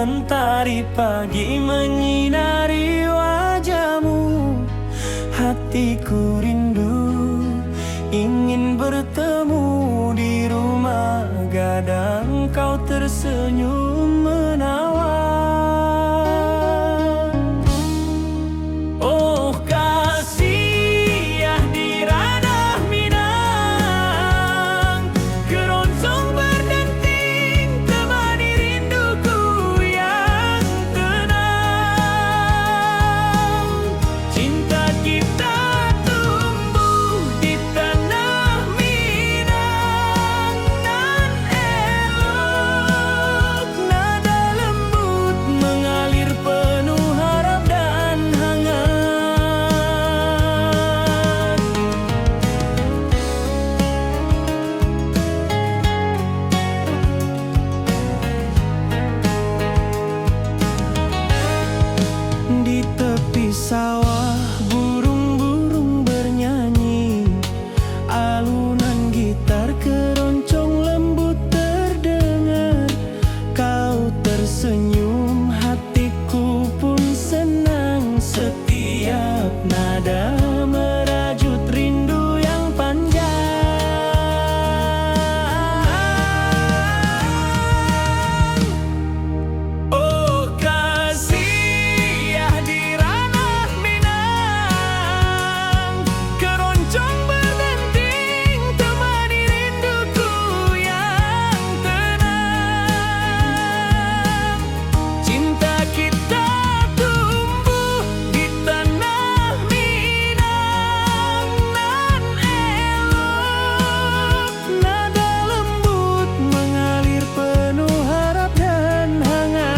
Mentari pagi menyinari wajahmu. Hatiku rindu ingin bertemu di rumah gadang. Kau tersenyum menawan. Oh kasih ya di ranah Minang, keroncong berdenting temani rinduku yang tenang. Cinta kita tumbuh di tanah Minang, nan elok nada lembut mengalir penuh harap dan hangat. Di tepi sawah burung-burung bernyanyi, alunan gitar keroncong lembut terdengar. Kau tersenyum, hatiku pun senang. Setiap nada merajut rindu yang panjang. Oh kasih ya di ranah Minang, keroncong berdenting temani rinduku yang tenang. Cinta kita tumbuh di tanah Minang, nan elok nada lembut mengalir penuh harap dan hangat.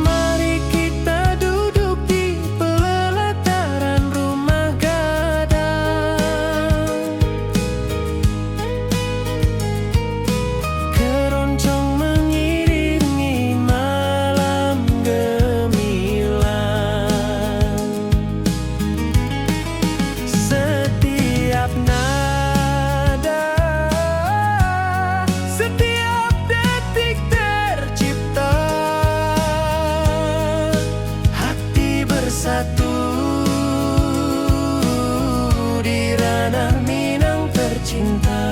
Mari kita duduk di pelataran rumah gadang. Keroncong mengiringi malam gemilang. Setiap nada, setiap detik tercipta. Hati bersatu di ranah Minang tercinta.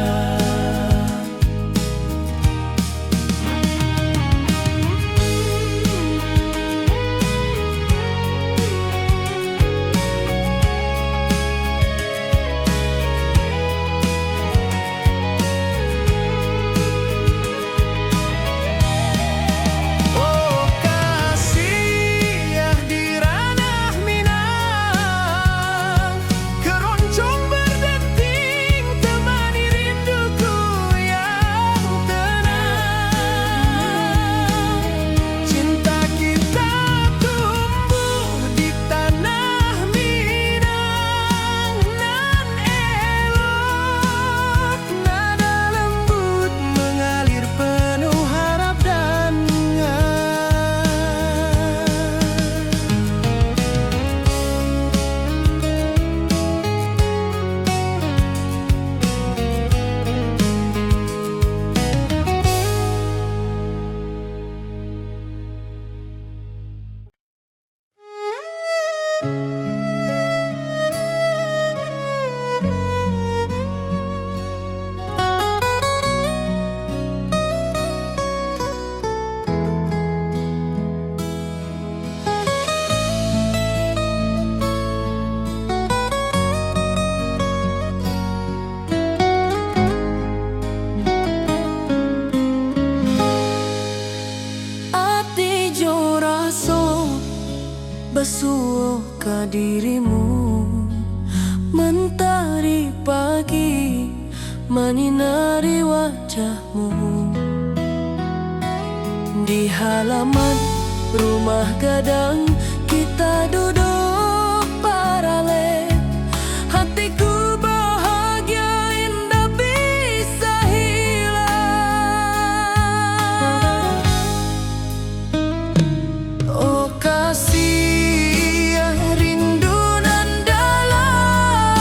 Oh kasih ya di ranah Minang, keroncong berdenting temani rinduku yang tenang. Cinta kita tumbuh di tanah Minang, nan elok nada lembut mengalir penuh harap dan ati jo raso besuh ka dirimu. Mentari pagi menyinari wajahmu. Di halaman rumah gadang kita duduk paralel. Hatiku bahagia indah bisa hilang. Oh kasih ya rindu nan dalam,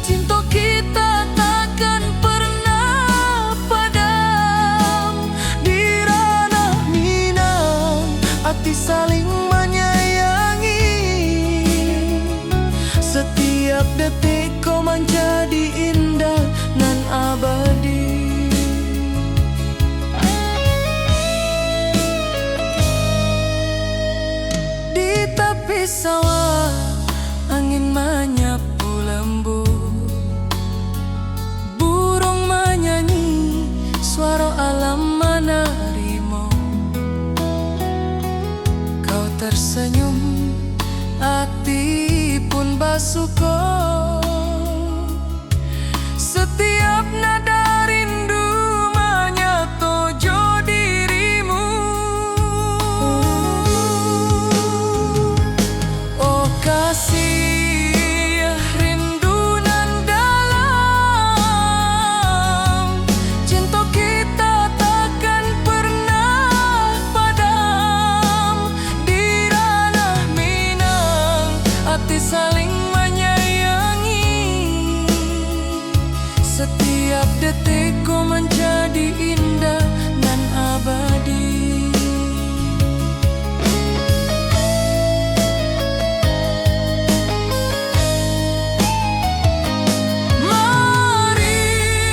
cinta kita takkan pernah tepi sawah, angin menyapu lembut, burung menyanyi, suara alam menerimu. Kau tersenyum, hati pun bersyukur. Setiap nada rindu menyatu dirimu. Oh kasih, rindu nan dalam, cinta kita takkan pernah padam. Di ranah Minang, hati saling menyayangi. Setiap detikku menjadi indah dan abadi. Mari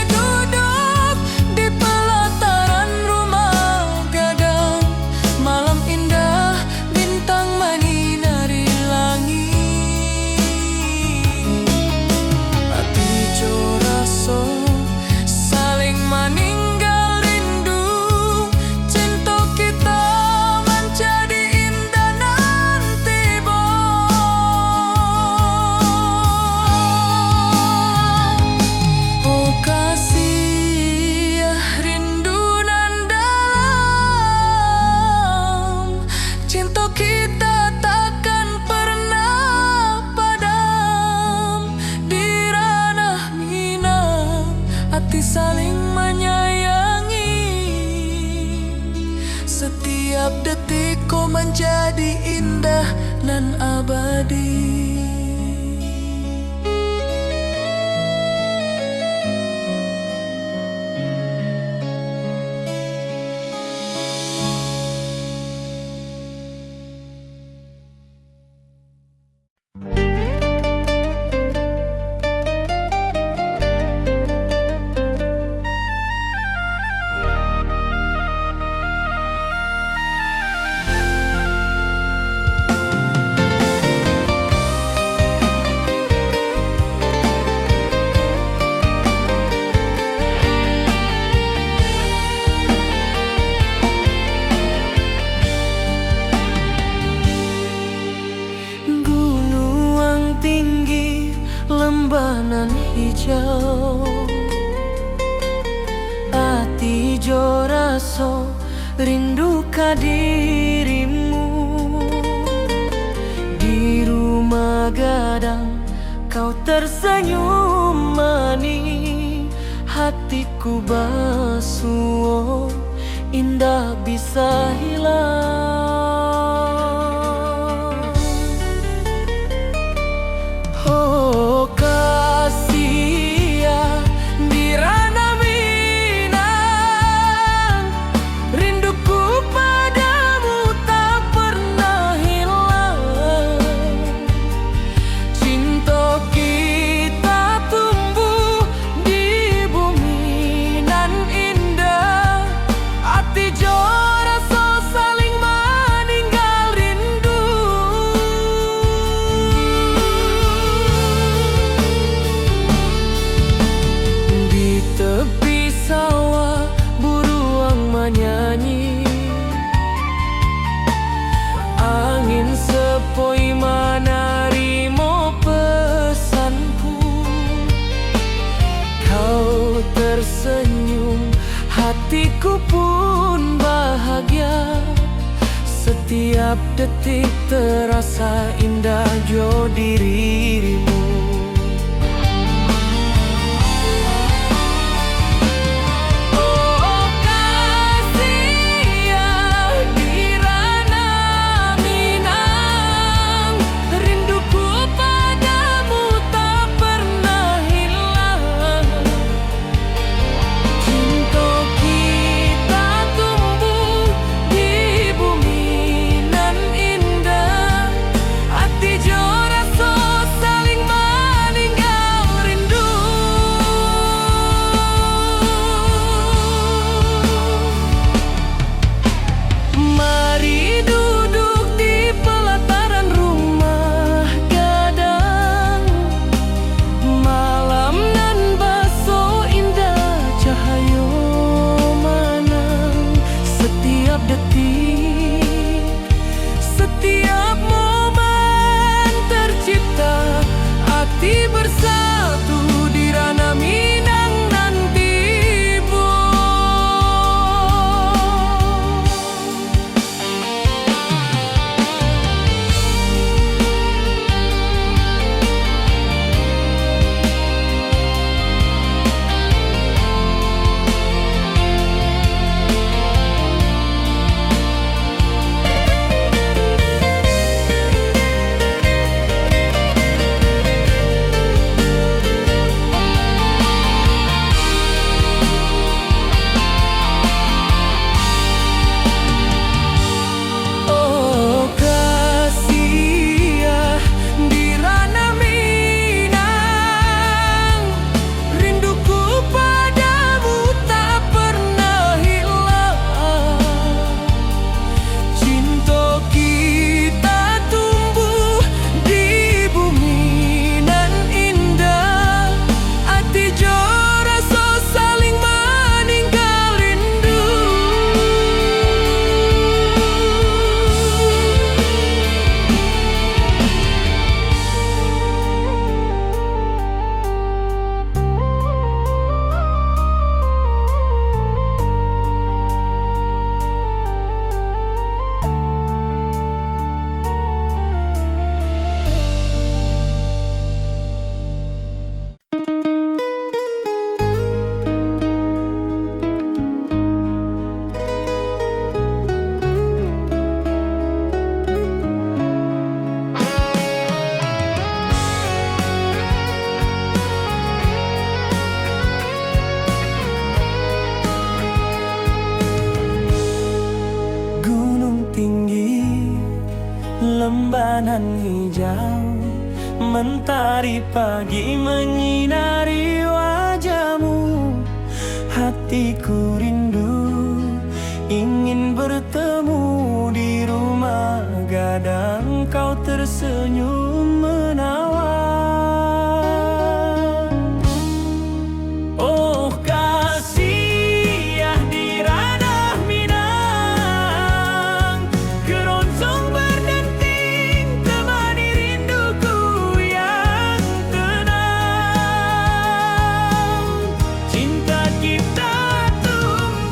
duduk di pelataran rumah gadang, malam indah bintang menyinari langit. Hati joraso saling meninggal rindu, cinta kita menjadi indah nanti oh kasih, rindu nan dalam, cinta kita takkan pernah padam. Di ranah Minang, hati saling menyayangi. Setiap detikku menjadi indah dan abadi. Gunung tinggi, lembanan hijau, hati joraso rindu ka dirimu. Di rumah gadang kau tersenyum manis, hatiku basuh indah bisa hilang. Oh kasih, di ranah Minang, rinduku padamu tak pernah hilang. Cinta kita tumbuh di bumi nan indah, hati joraso saling meninggal rindu. Di tepi sawah burung menyanyi, angin sepoi menerima pesanku. Kau tersenyum, hatiku pun bahagia. Setiap detik terasa indah jo dirimu. Oh kasih, di ranah Minang, rinduku padamu tak pernah hilang. Cinta kita tumbuh di bumi nan indah, hati joraso saling setiap detik, setiap momen tercipta, hati bersatu di ranah Minang nanti, Bu. Oh kasih ya di ranah Minang, rinduku padamu tak pernah hilang. Cinta kita tumbuh di bumi nan indah, hati jo rasa saling meninggal rindu. Gunung tinggi, lembanan hijau, mentari pagi menyinari wajahmu. Hatiku rindu, ingin bertemu di rumah gadang, kau tersenyum menawan. Oh kasih ya di ranah Minang, keroncong berdenting temani rinduku yang tenang. Cinta kita tumbuh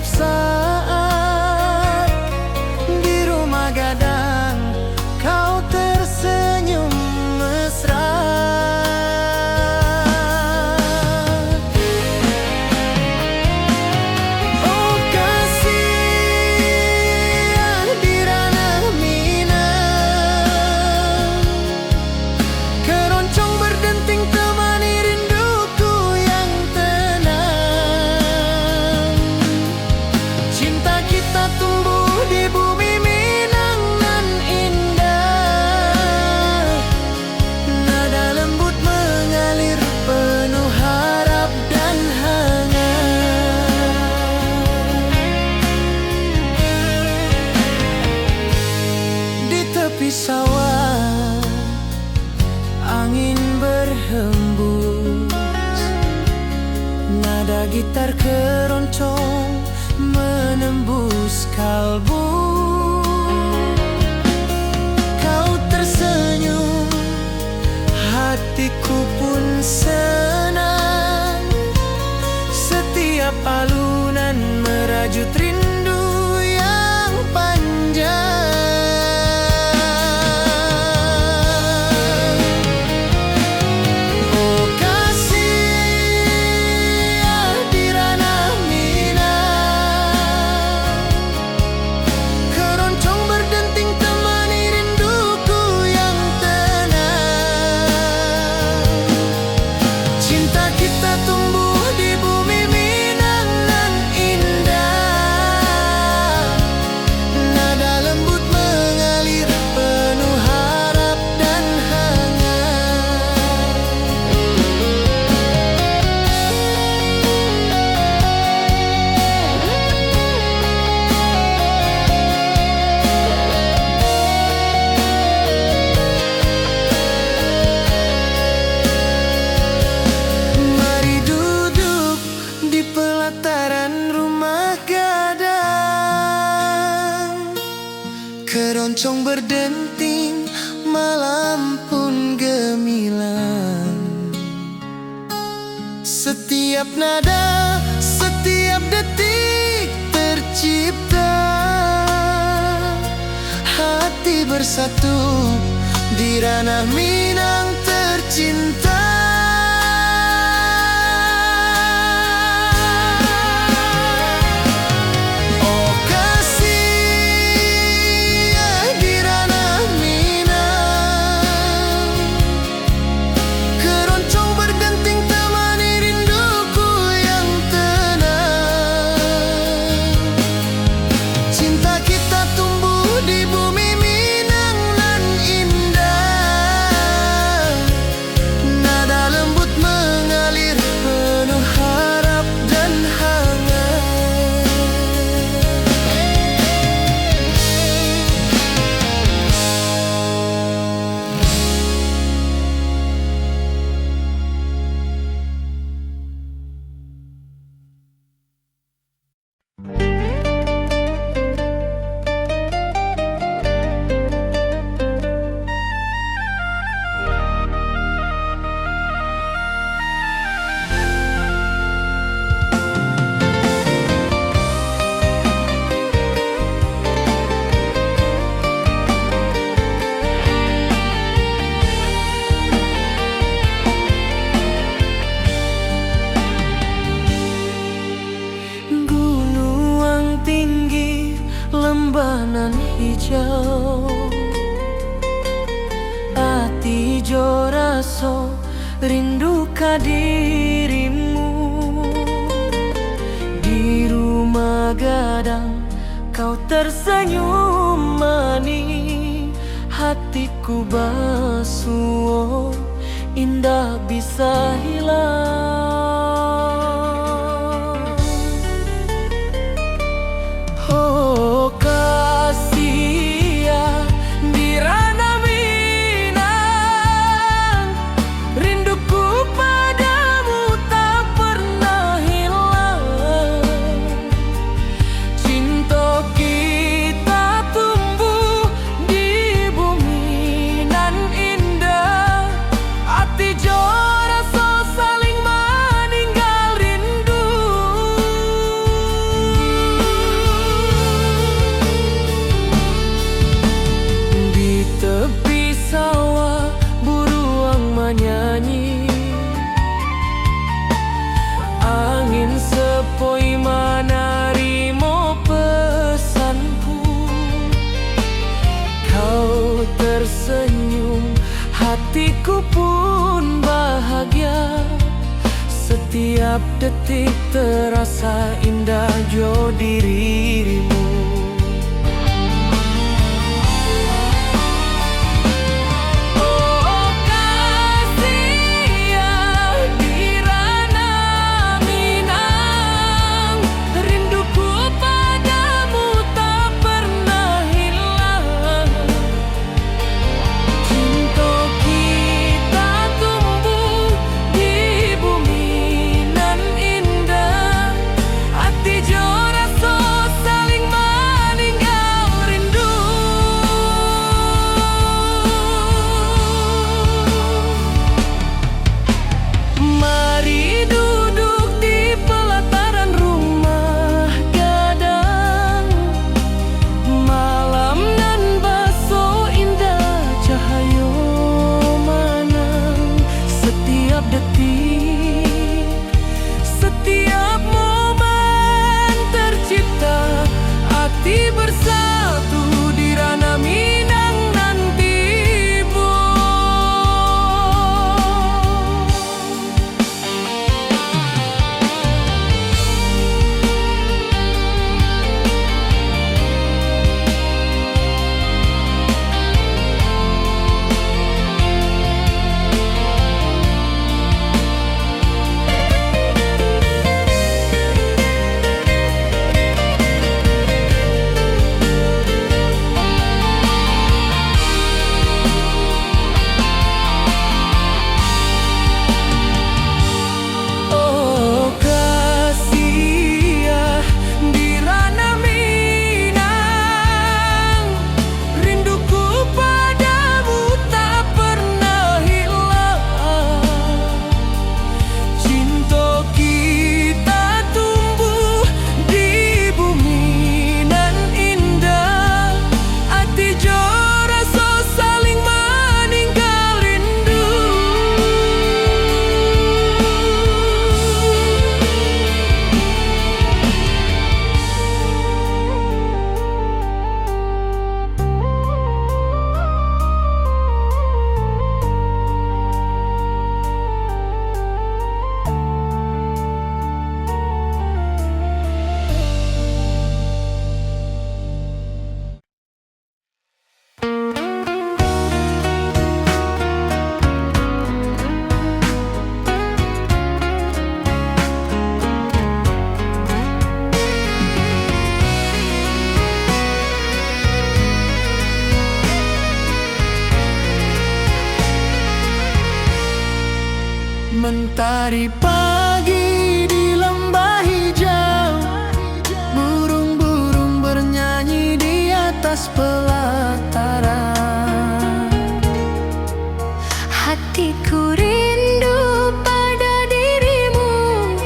setiap saat. Di rumah gadang kau tersenyum mesra. Oh kasih di ranah Minang, keroncong berdenting temani rinduku yang tenang. Cinta kita tumbuh di bumi Minang nan indah. Nada lembut mengalir penuh harap dan hangat. Di tepi sawah angin berhembus, nada gitar keroncong menembus kalbu. Kau tersenyum, hatiku pun senang. Setiap alunan merajut rindu yang panjang. Oh kasih di ranah Minang, keroncong berdenting temani rinduku yang tenang. Cinta kita tumbuh di bumi Minang nan indah. Nada lembut mengalir penuh harap dan hangat. Mari duduk di pelataran rumah gadang, keroncong berdenting, malam pun gemilang. Setiap nada, setiap detik tercipta. Hati bersatu di ranah Minang tercinta. Oh kasih di ranah Minang, keroncong berdenting temani rinduku yang tenang. Cinta kita tumbuh di bumi Minang nan indah. Nada lembut mengalir penuh harap dan hangat. Gunung tinggi, lembanan hijau, ati jo raso rindu ka dirimu. Di rumah gadang kau tersenyum manis, hatiku basuh indah bisa hilang. Oh kasih di ranah Minang, rinduku padamu tak pernah hilang. Cinta kita tumbuh di bumi nan indah. Hati jo rasa saling Setiap detik terasa indah jo dirimu. Oh kasih ya Dirana Minang, rinduku padamu tak pernah hilang. Cinta kita tumbuh di bumi nan indah, hati jo rasa saling meninggal rindu. Mari duduk di pelataran rumah gadang, malam nan baso indah cahayo manang. Setiap detik, setiap momen tercipta, hati bersatu di Rana Minang nanti bu. Oh kasih ya Dirana Minang, rinduku padamu tak pernah hilang. Cinta kita tumbuh di bumi nan indah, hati jo rasa saling meninggal rindu. Mentari pagi di lembah hijau, burung-burung bernyanyi di atas pelataran. Hatiku rindu pada dirimu,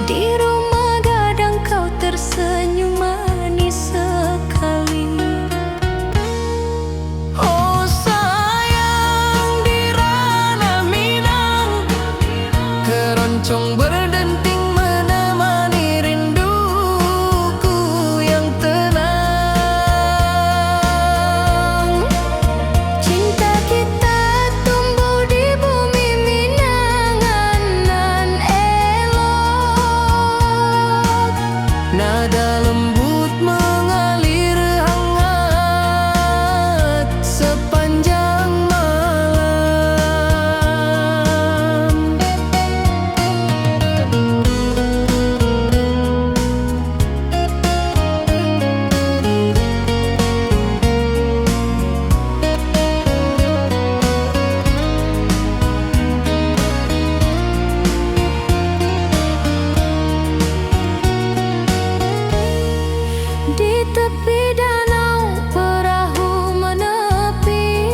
di rumah gadang kau tersenyum manis sekali. Oh sayang Dirana Minang, keroncong berdenting menemani rinduku yang tenang. Cinta kita tumbuh di bumi Minangan nan elok. Nada lembut mengalir hangat sepanjang malam. Di tepi danau perahu menepi,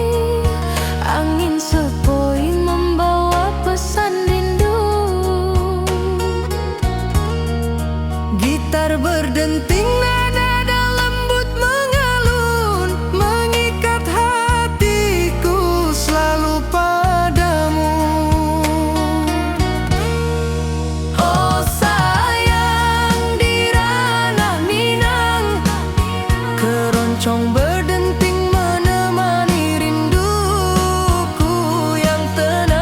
angin sepoi membawa pesan rindu. Gitar berdenting, nada lembut mengalun, mengikat hatiku selalu padamu. Oh sayang Dirana Minang, keroncong berdenting menemani rinduku yang tenang.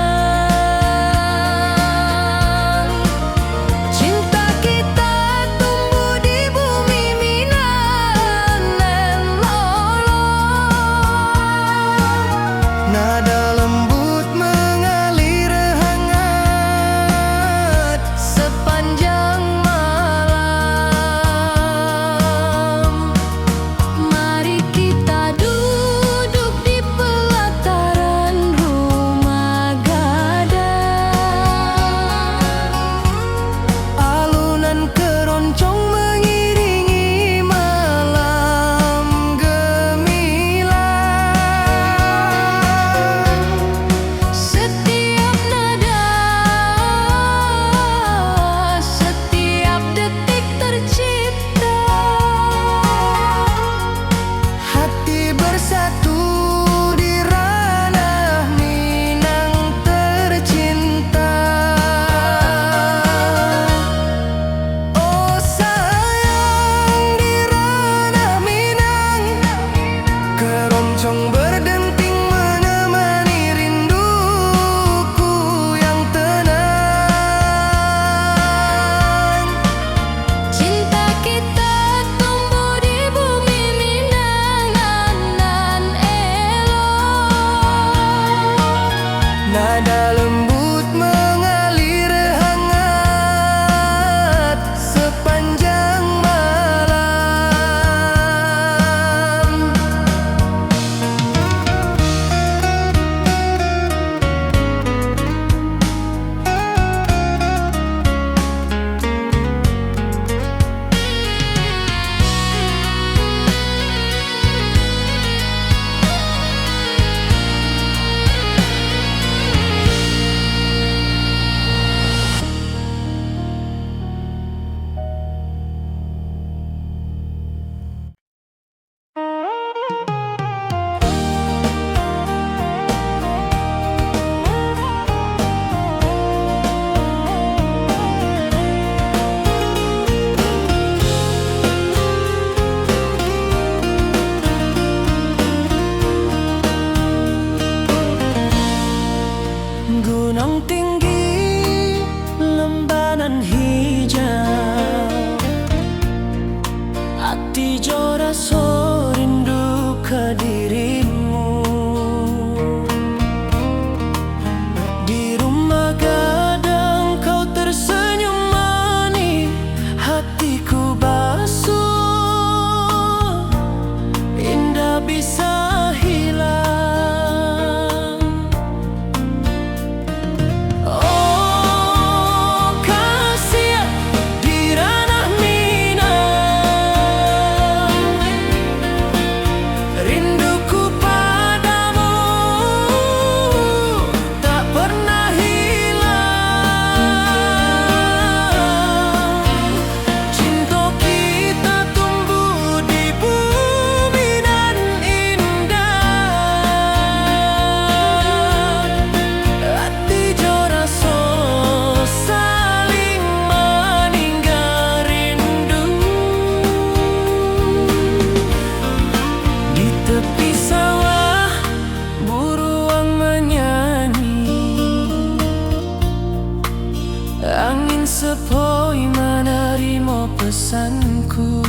sepoi menerima pesanku.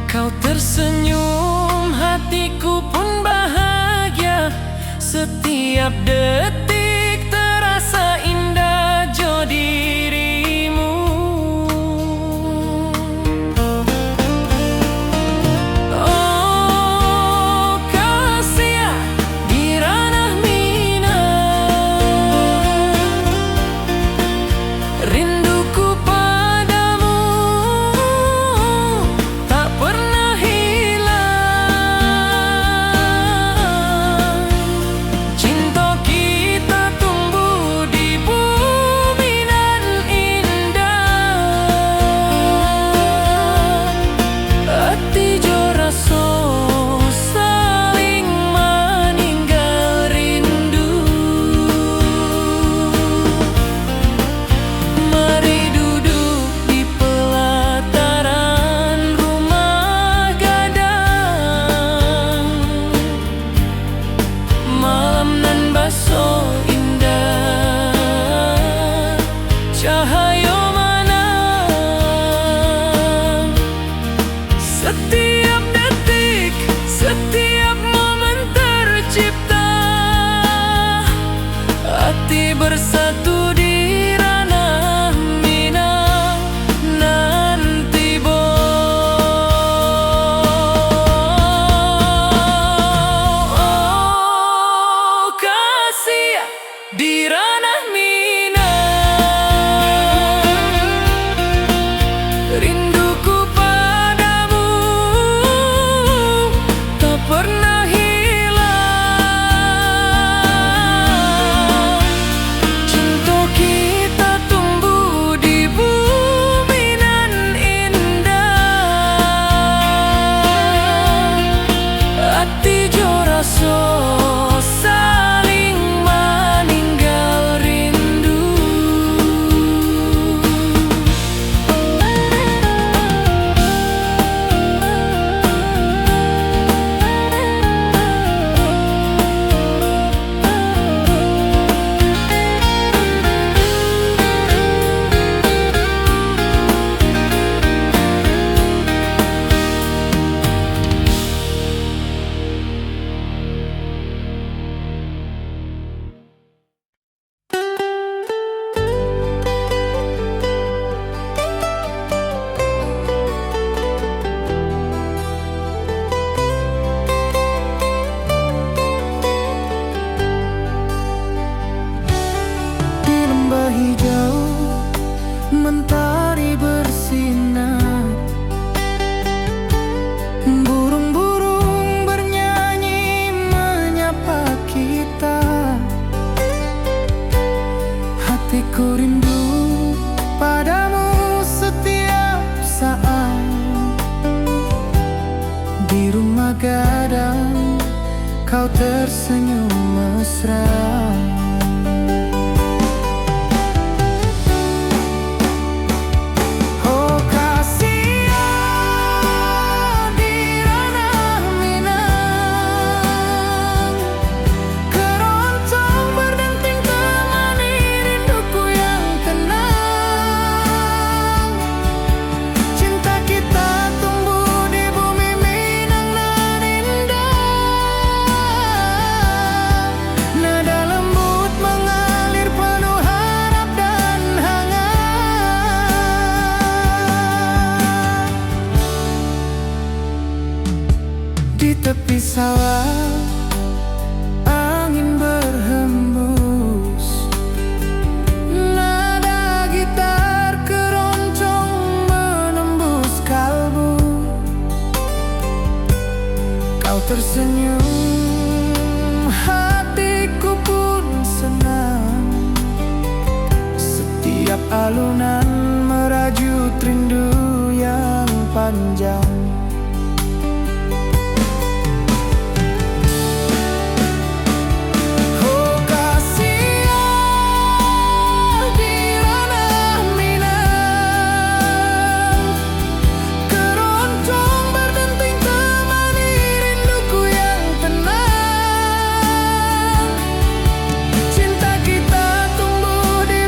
Kau tersenyum, hatiku pun bahagia. Setiap detik terasa indah jo dirimu. Oh kasih di ranah minang, rinduku padamu tak pernah hilang. Cinta kita tumbuh di bumi nan indah. Hati jo rasa saling meninggal rindu. Mari duduk di pelataran rumah gadang. Malam nan baso indah, cahaya menang. Setiap detik, setiap momen tercipta. Hati bersatu di ranah minang nanti bo. Oh kasih di ranah minang, rinduku padamu tak pernah hilang. Cinta kita tumbuh di bumi nan indah. Hati jo rasa saling meninggal rindu. Di lembah hijau mentari bersinar, burung-burung bernyanyi menyapa kita. Hatiku rindu padamu setiap saat. Di rumah gadang kau tersenyum mesra. Oh kasih di ranah minang, keroncong berdenting temani rinduku yang tenang. Cinta kita tumbuh di bumi minang nan indah. Nada lembut mengalir penuh harap dan hangat. Di tepi sawah angin berhembus, nada gitar keroncong menembus kalbu. Kau tersenyum, hatiku pun senang. Setiap alunan merajut rindu yang panjang. Oh kasih di ranah minang, keroncong berdenting temani rinduku yang tenang. Cinta kita tumbuh di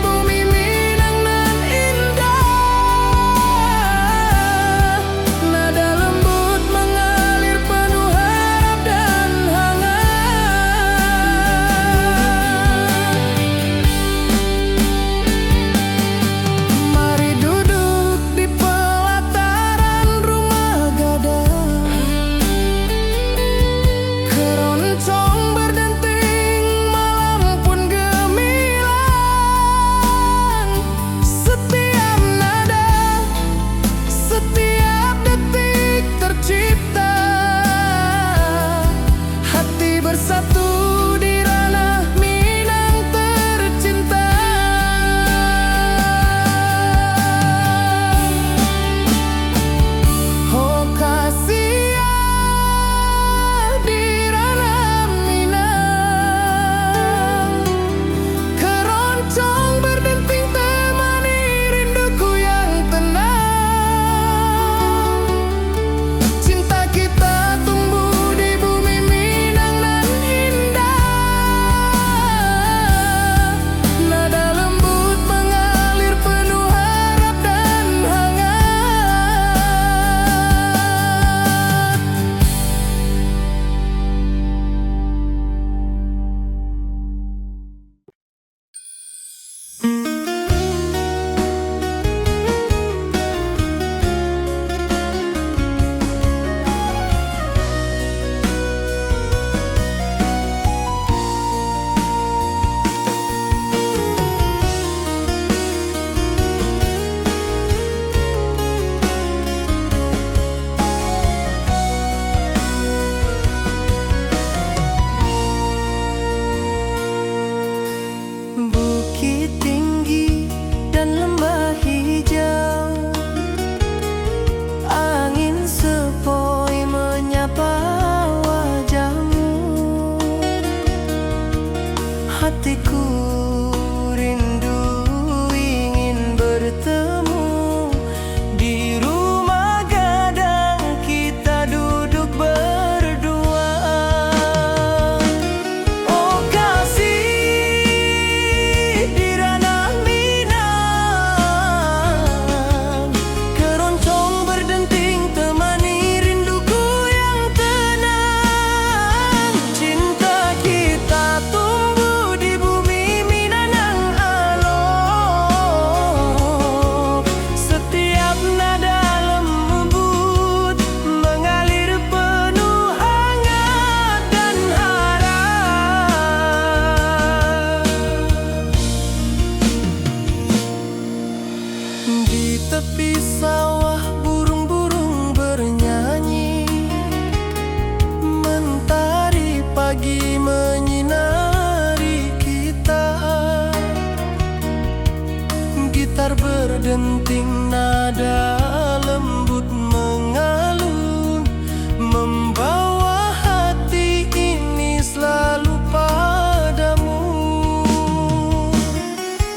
berdenting, nada lembut mengalun, membawa hati ini selalu padamu.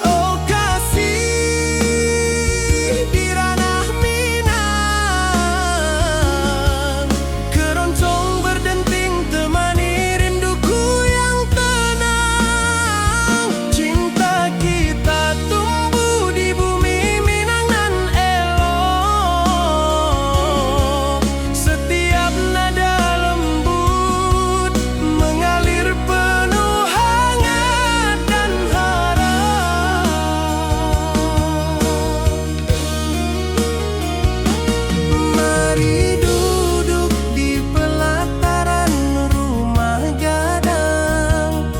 Oh kasih di ranah Minang, keroncong berdenting temani rinduku yang tenang. Cinta kita tumbuh di bumi Minang nan elok. Setiap nada lembut mengalir penuh hangat dan harap. Mari duduk di pelataran rumah gadang,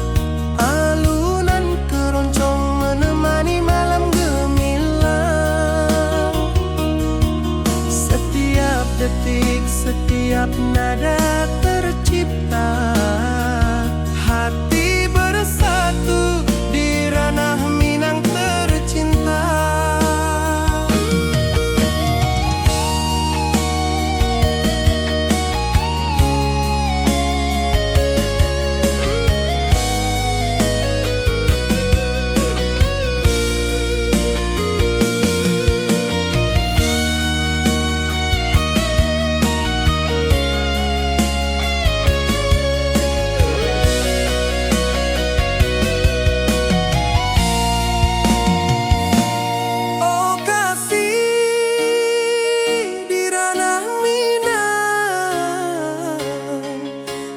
alunan keroncong menemani malam gemilang. Setiap detik, setiap nada tercipta, hati bersatu di ranah Minang tercinta. Oh kasih di ranah Minang,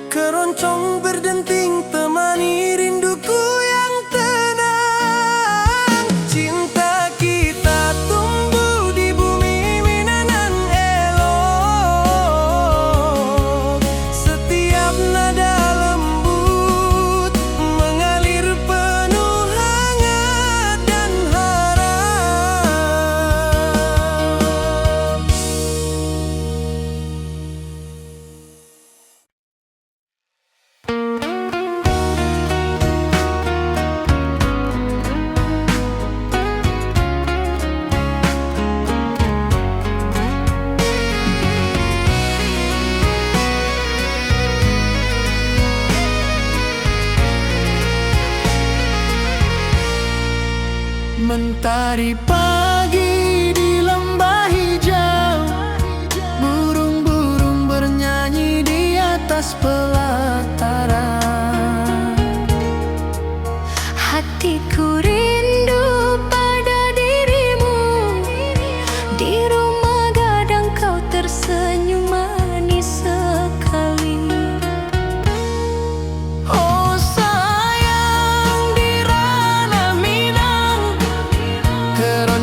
keroncong berdenting temani rinduku yang tenang. Cinta kita tumbuh di bumi Minang nan elok. Setiap nada lembut mengalir penuh hangat dan harap. Mentari pagi di lembah hijau, burung-burung bernyanyi di atas pelataran. Hatiku rindu pada dirimu, di rumah gadang kau tersenyum manis sekali. Oh sayang di ranah Minang, keroncong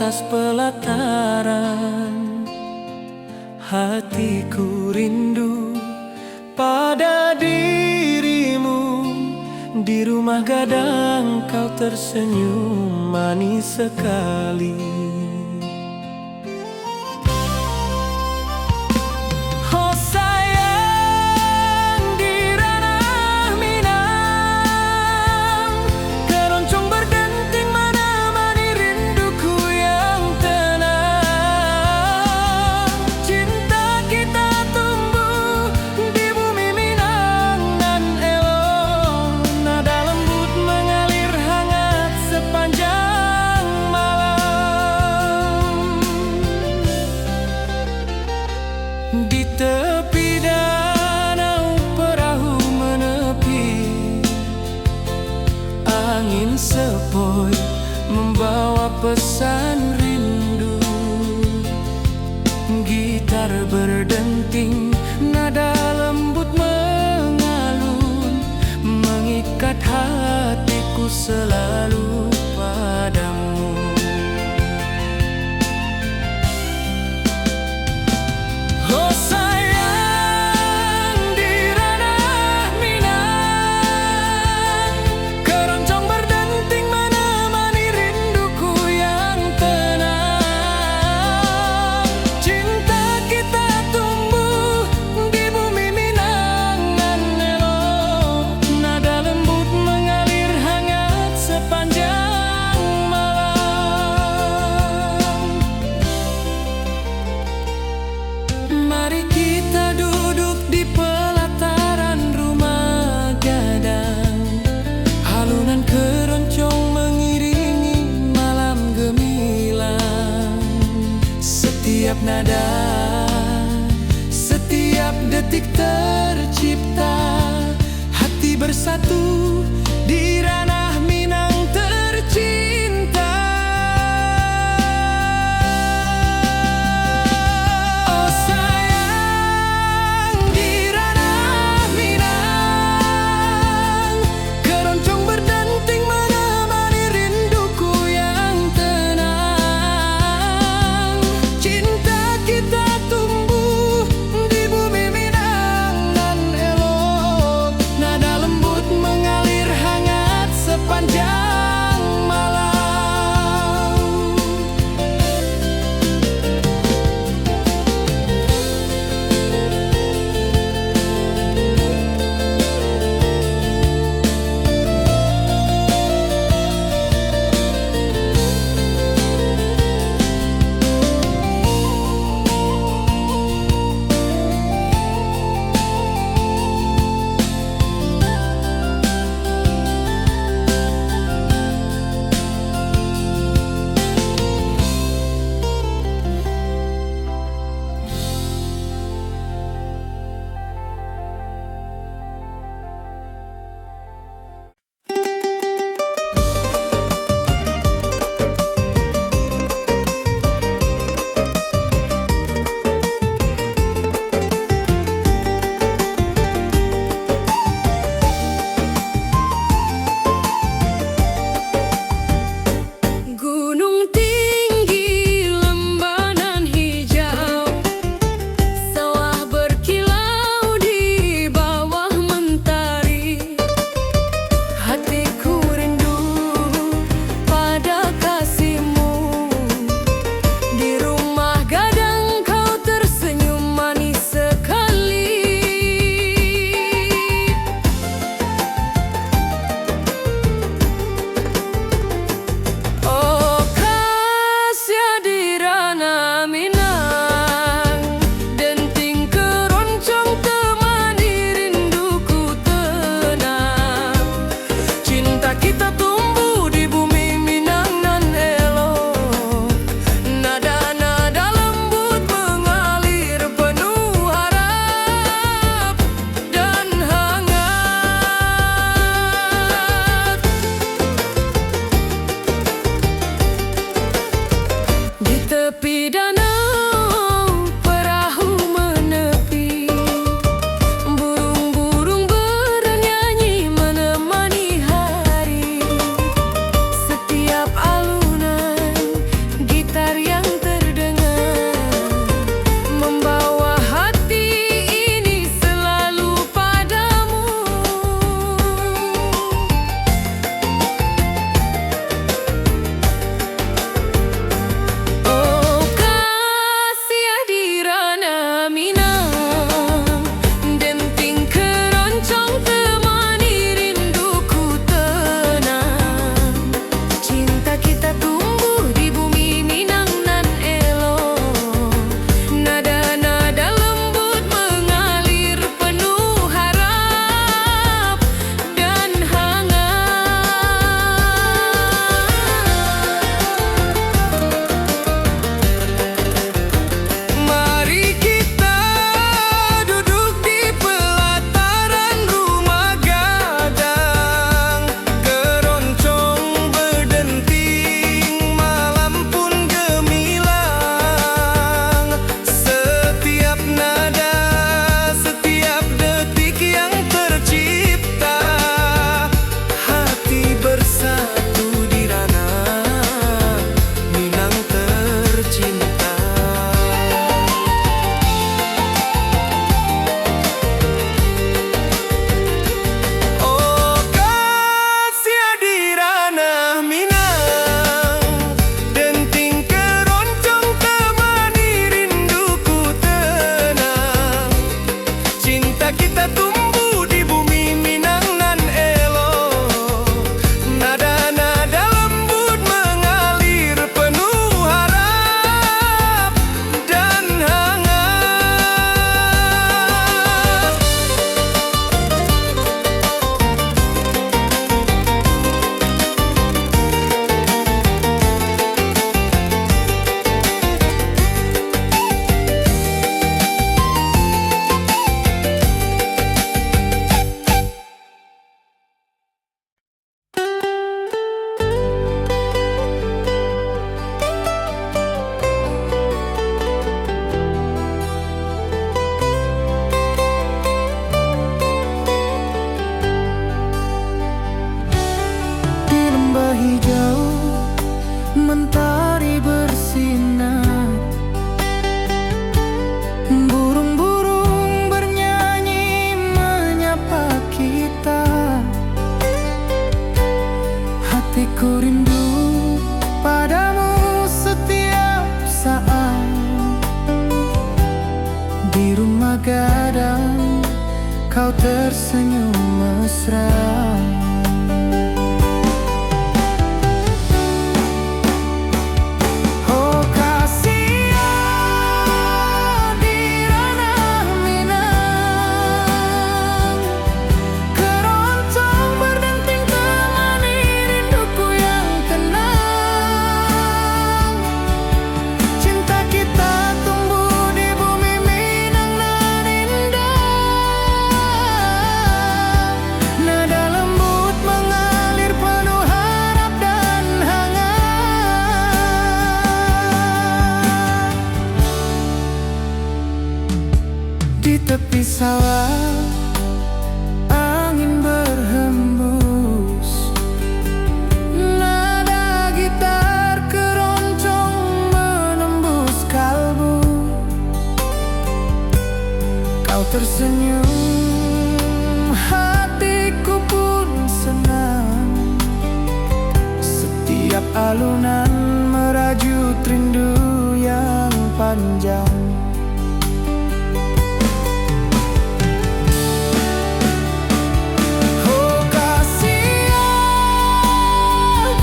atas pelataran. Hatiku rindu pada dirimu. Di rumah gadang kau tersenyum manis sekali. Oh sayang, di ranah Minang, keroncong berdenting menemani rinduku yang tenang. Cinta kita tumbuh di bumi Minang nan elok, nada lembut mengalir hangat sepanjang malam. Di tepi danau perahu menepi, angin sepoi membawa pesan rindu. Gitar berdenting, nada lembut mengalun, mengikat hatiku selalu padamu. Oh sayang, di ranah Minang, keroncong berdenting menemani rinduku yang tenang. Cinta kita tumbuh di bumi Minang nan elok, nada lembut mengalir hangat sepanjang malam. Mari kita duduk di pelataran rumah gadang, alunan keroncong mengiringi malam gemilang. Setiap nada, setiap detik tercipta, hati bersatu di ranah Minang tercinta. Oh sayang, di ranah Minang, keroncong berdenting menemani rinduku yang tenang. Cinta kita tumbuh di bumi Minang nan elok, nada lembut mengalir tersenyum mesra. Oh kasihan di ranah Minang, keroncong berdenting temani rinduku yang tenang. Cinta kita tumbuh di bumi Minang nan indah. Nada lembut mengalir penuh harap dan hangat. Di tepi sawah angin berhembus, nada gitar keroncong menembus kalbu. Kau tersenyum, hatiku pun senang. Setiap alunan merajut rindu yang panjang. Oh kasihan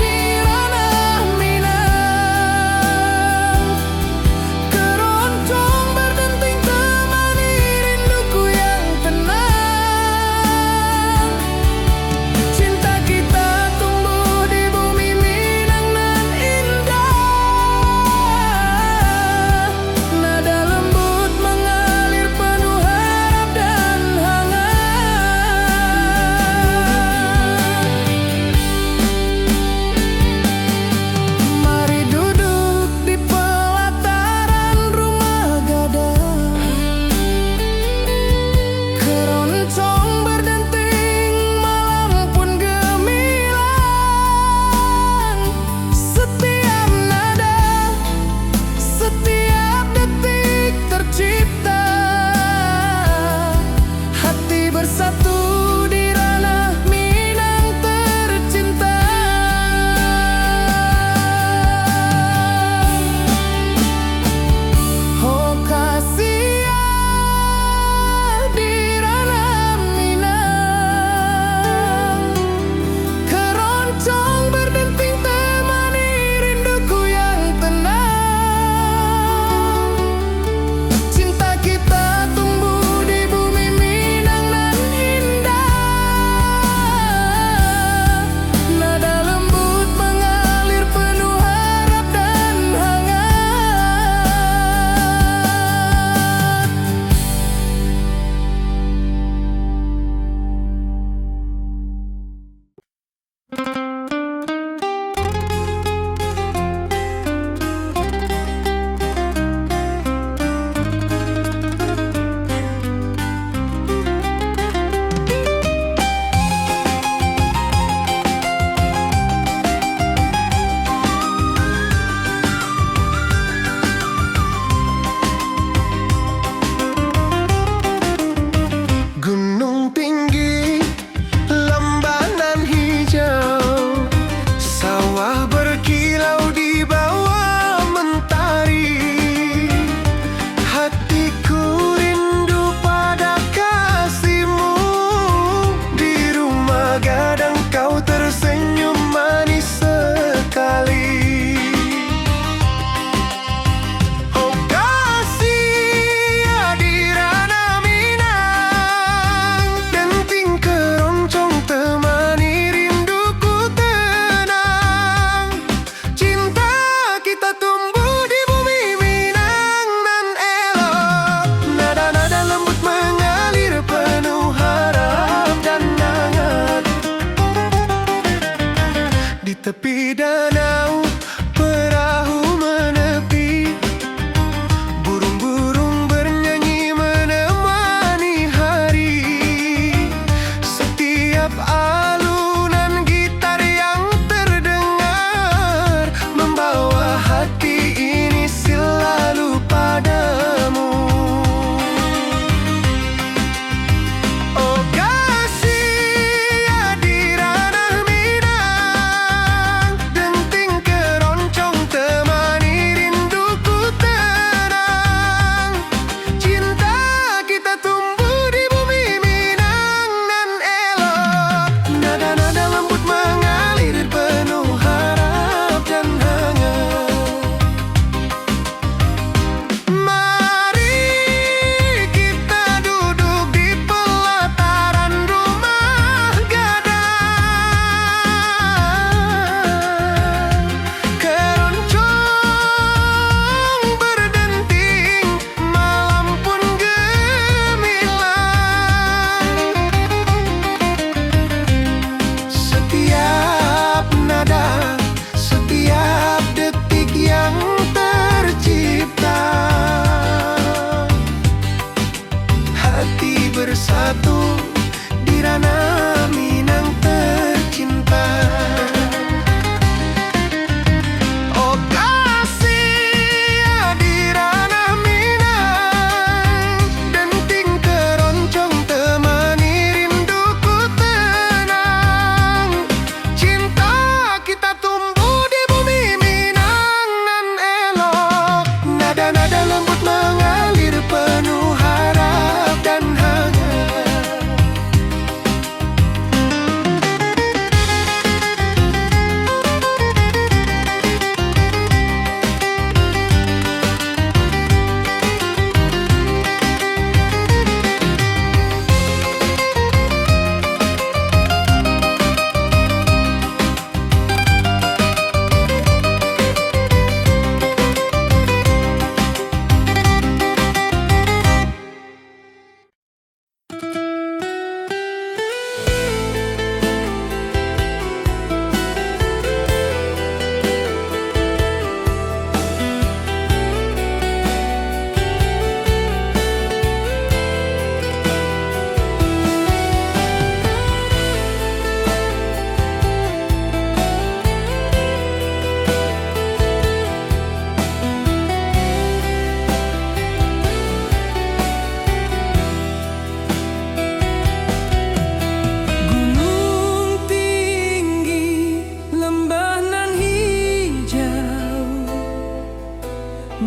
di ranah Minang, keroncong berdenting temani rinduku yang tenang. Cinta kita tumbuh di bumi Minang nan indah. Nada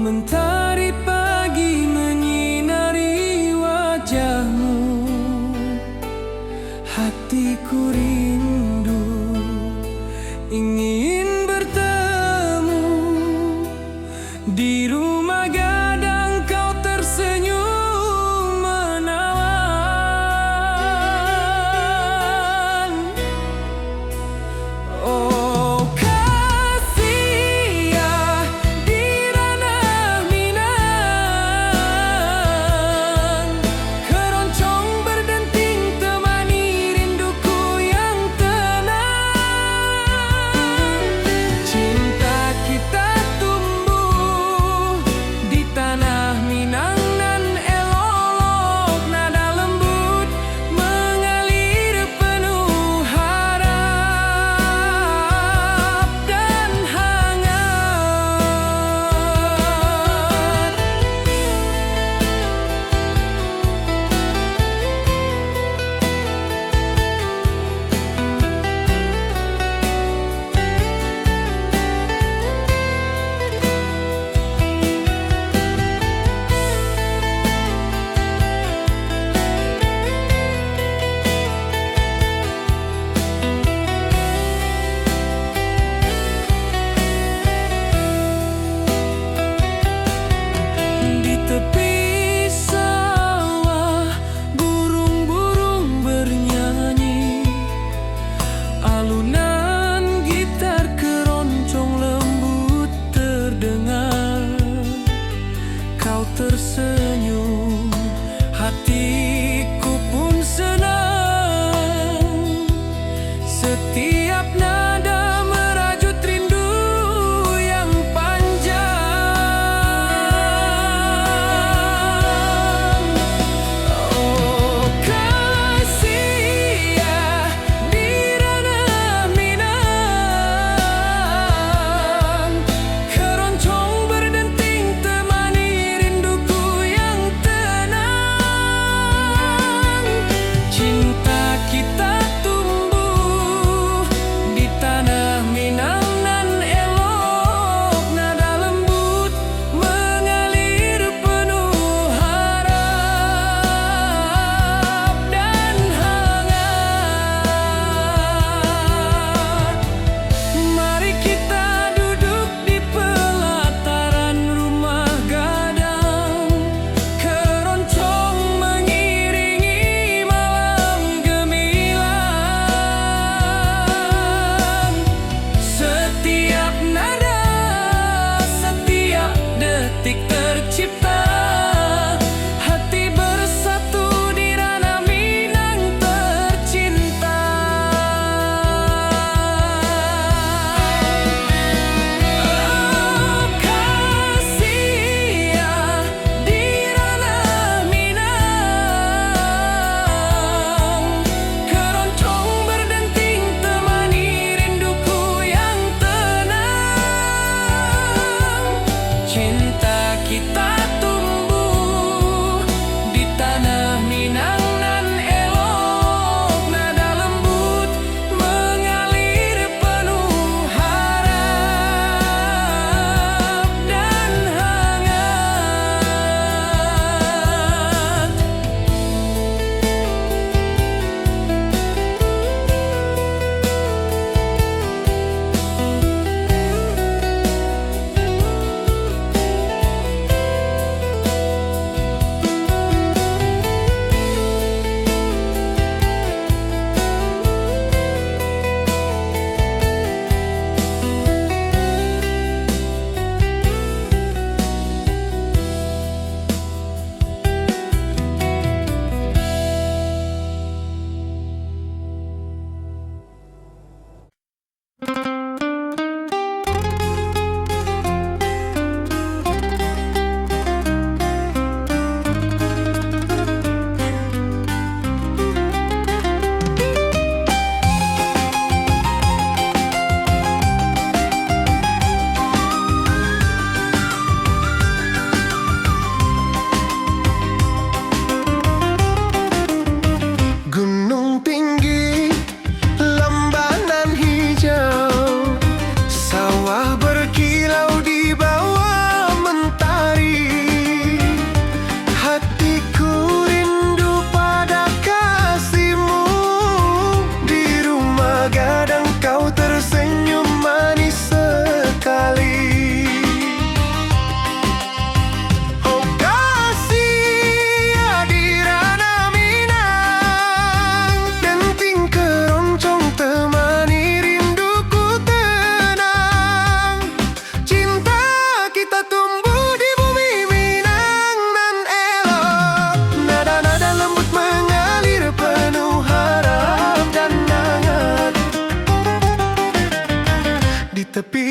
Mentari pagi menyinari wajahmu, hatiku rindu ingin bertemu. Di rumah gadang kau tersenyum menawan. Oh kasih ya, di ranah minat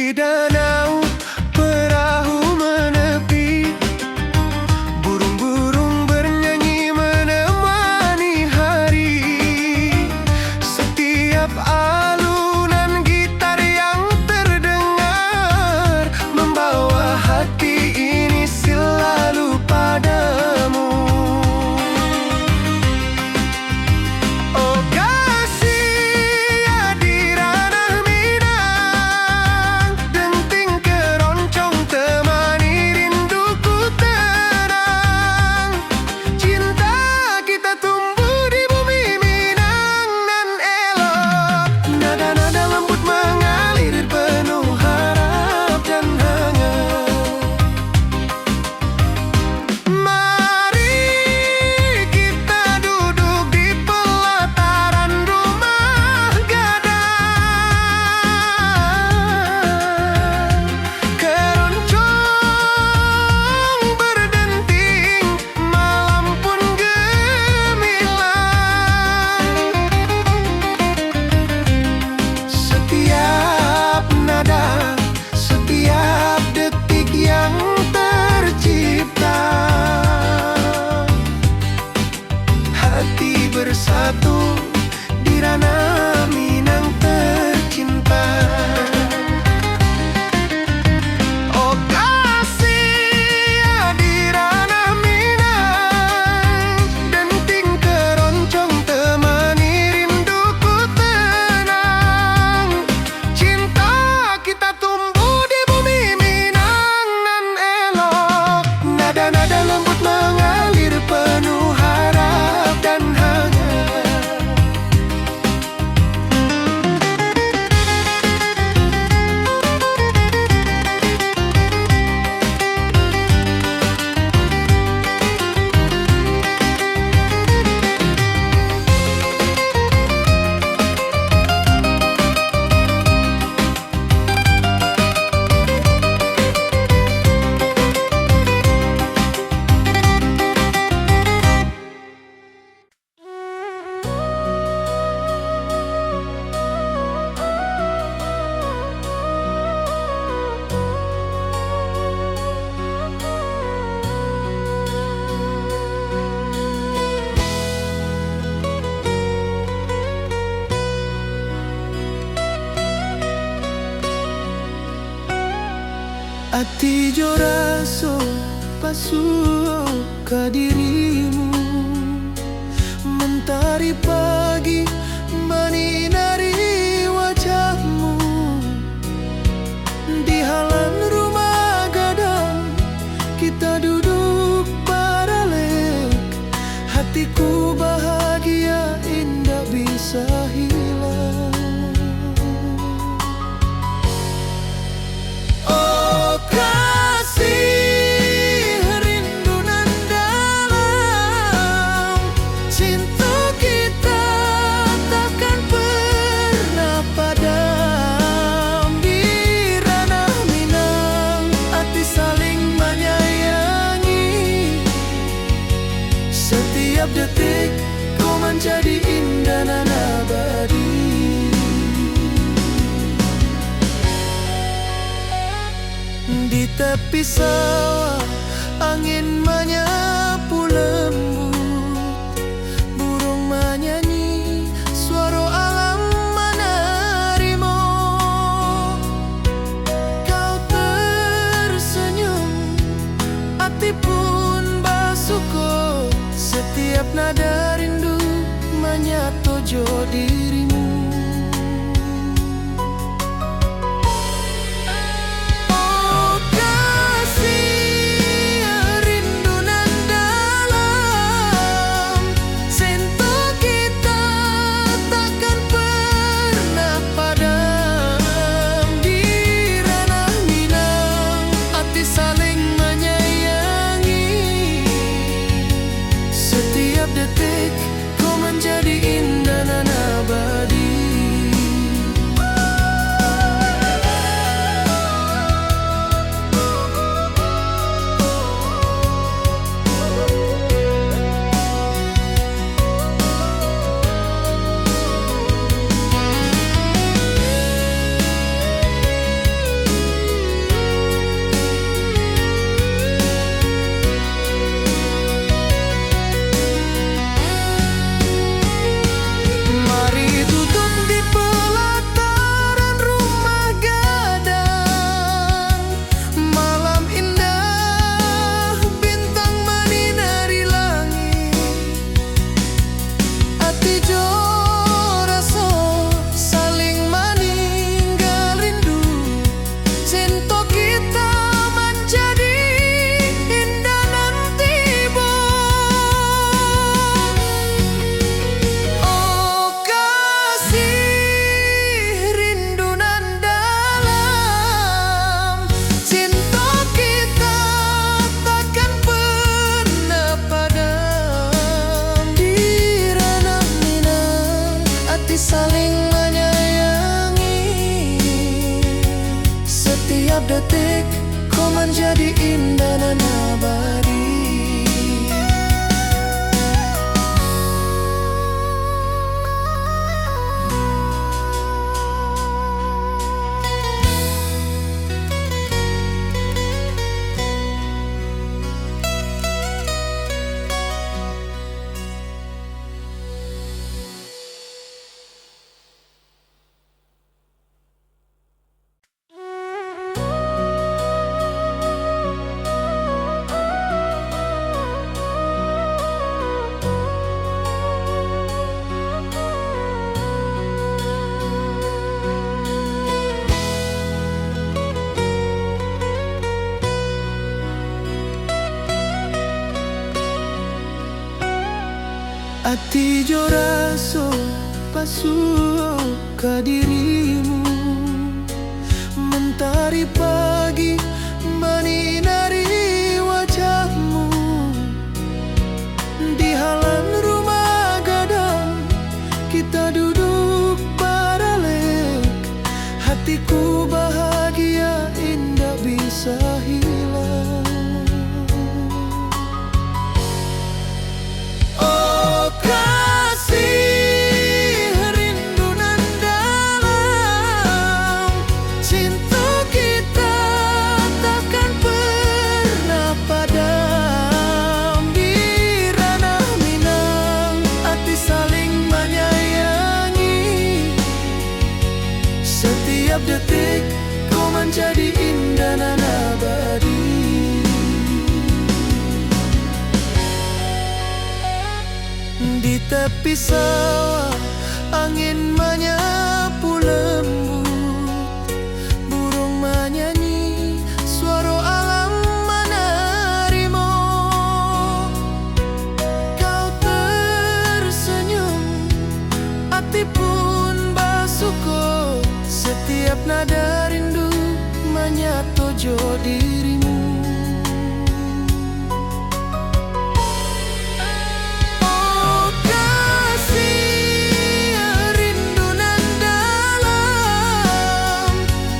di danau perahu menepi, burung-burung bernyanyi menemani hari. Setiap alunan gitar yang terdengar membawa hati ini selalu padamu. Oh kasih ya di ranah Minang, denting keroncong temani rinduku tenang. Cinta kita tumbuh di bumi Minang nan elok, nada-nada lembut mengalir penuh harap dan hangat. Mari kita duduk di pelataran rumah gadang. Keroncong berdenting, malam pun gemilang. Setiap nada, setiap detik yang tercipta, hati bersatu di ranah Minang tercinta. Oh kasih ya di ranah Minang, denting keroncong temani rinduku tenang. Cinta kita tumbuh di bumi Minang nan elok, nada-nada lembut mengalir penuh harap dan hangat. Ati jo raso pasuo ka dirimu, mentari pagi menyinari wajahmu. Di halaman rumah gadang kita duduk paralel, hatiku bahagia indah bisa hilang. Oh kasih rindu nan dalam, cinta kita takkan pernah padam. Di ranah Minang hati saling menyayangi, setiap detik kau menjadi indah nan abadi. Di tepi sawah angin menyapu lembut, burung menyanyi, suara alam menerima. Kau tersenyum, hati pun bersyukur, setiap nada rindu menyatu jo dirimu. Detik kau menjadi indah nan abadi. detik kau menjadi indah dan abadi. Ati jo raso pasuo ka dirimu, mentari pagi menyinari wajahmu. Di halaman rumah gadang kita duduk baralek, hatiku bahagia indah bisa hilang. Setiap detik kau menjadi indah dan abadi. Di tepi sawah angin menyapu lembut, burung menyanyi, suara alam menarimu. Kau tersenyum, hati pun bersyukur. Setiap nada rindu menyatu jo dirimu. Oh kasih rindu nan dalam,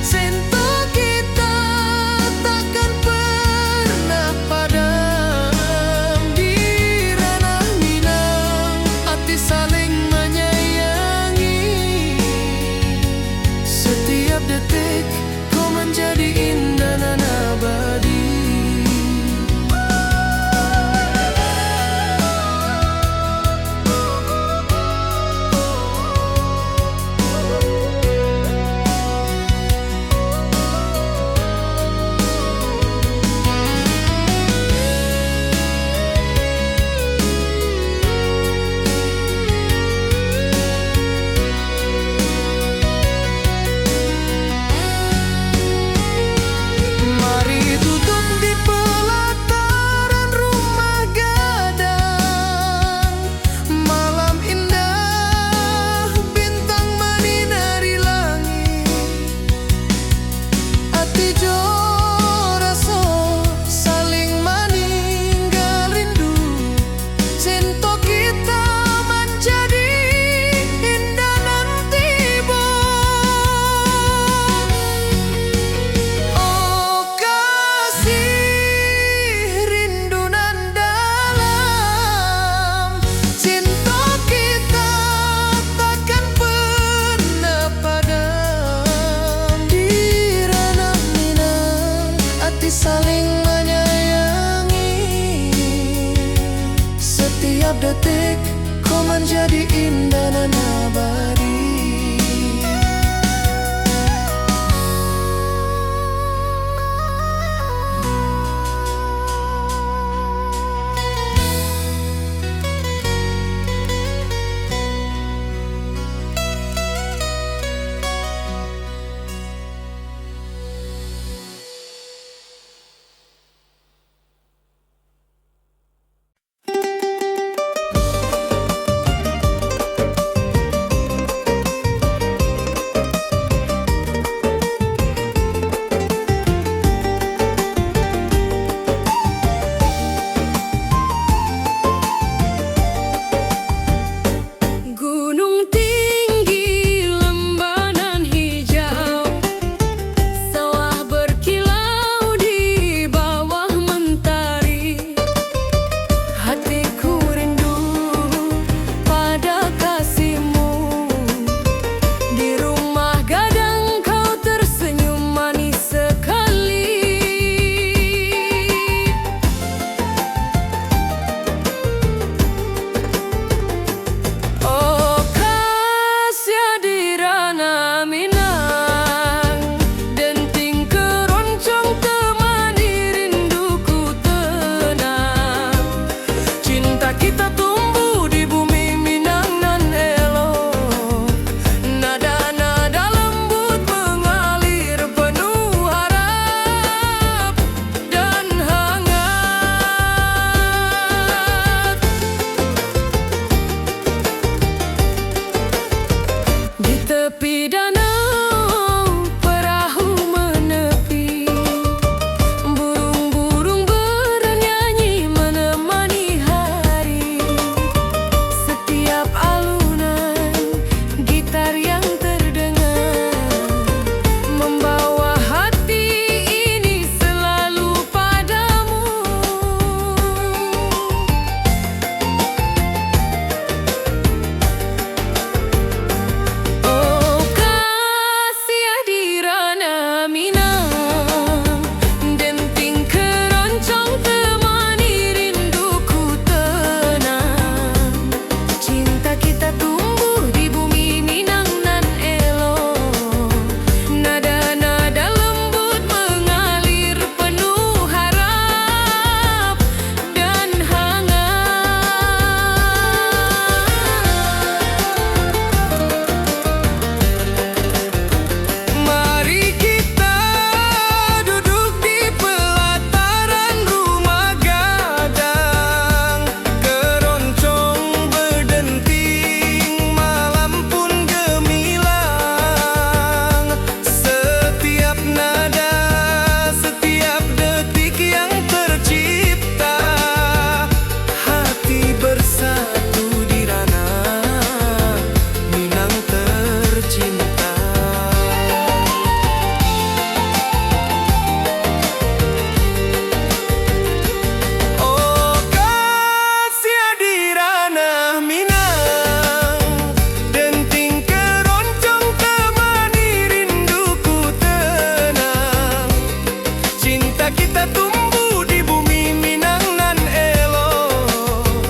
cinta kita takkan pernah padam. Di ranah Minang hati saling menyayangi. Setiap detik kau menjadi indah dan abadi. Saling menyayangi. Setiap detik kau menjadi indah dan abadi. kita tumbuh di bumi Minang nan elok.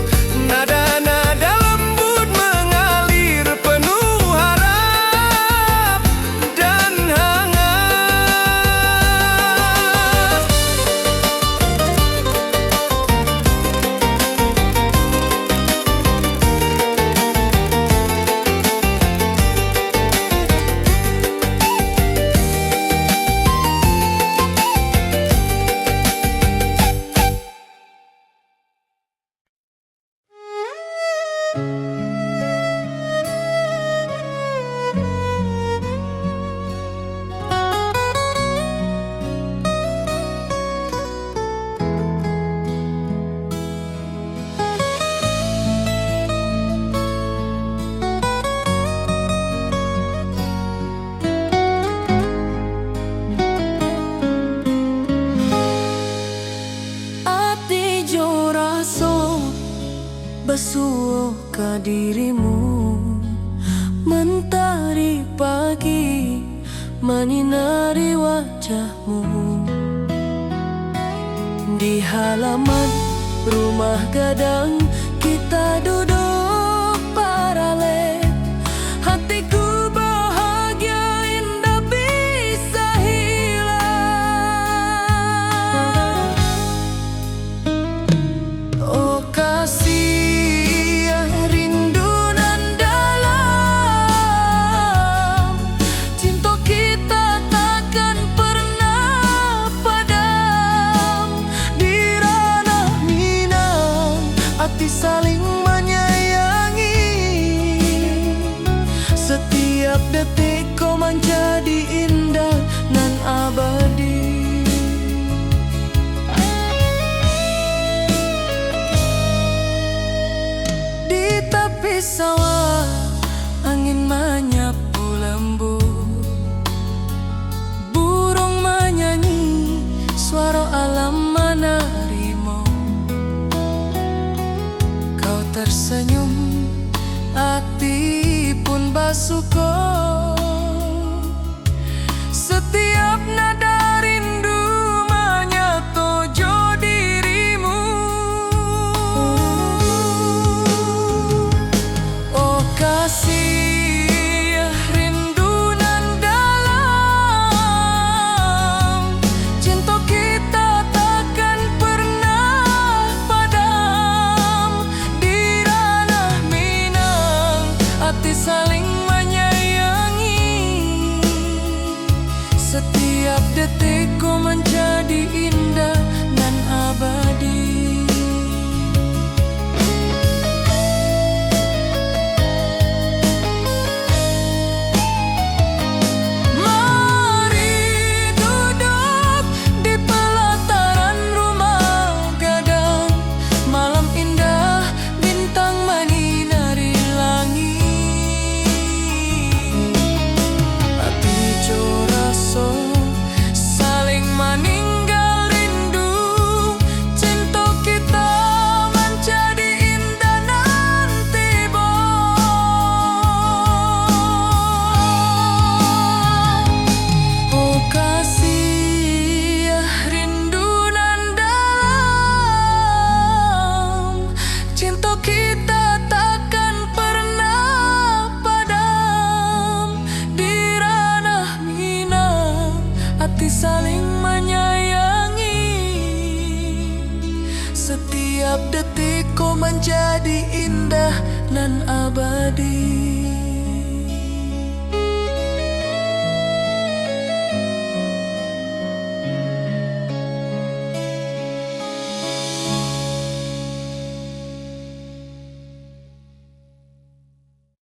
Nada-nada lembut mengalir penuh harap dan hangat. Ati jo raso basuh ka dirimu, mentari pagi menyinari wajahmu. Di halaman rumah gadang kita duduk paralel. Hatiku bahagia indah bisa hilang. Oh kasih rindu nan dalam, cinta kita takkan pernah padam. Di ranah Minang hati saling menyayangi, setiap detik kau menjadi indah nan abadi. Di tepi sawah angin menyapu lembut, burung menyanyi, suara alam menerimu. Kau tersenyum, hati pun basuh. Setiap nada rindu menyatu jo dirimu. Oh kasih rindu nan dalam, cinta kita takkan pernah padam. Di ranah Minang hati saling menyayangi, setiap detik ku menjadi indah dan abadi. Mari duduk di pelataran rumah gadang, malam indah bintang menyinari langit. Hati jo raso saling meninggal rindu, cinta kita menjadi indah nanti oh kasih rindu nan dalam, cinta kita takkan pernah padam. Di ranah Minang hati saling menyayangi, setiap detik kau menjadi indah nan abadi.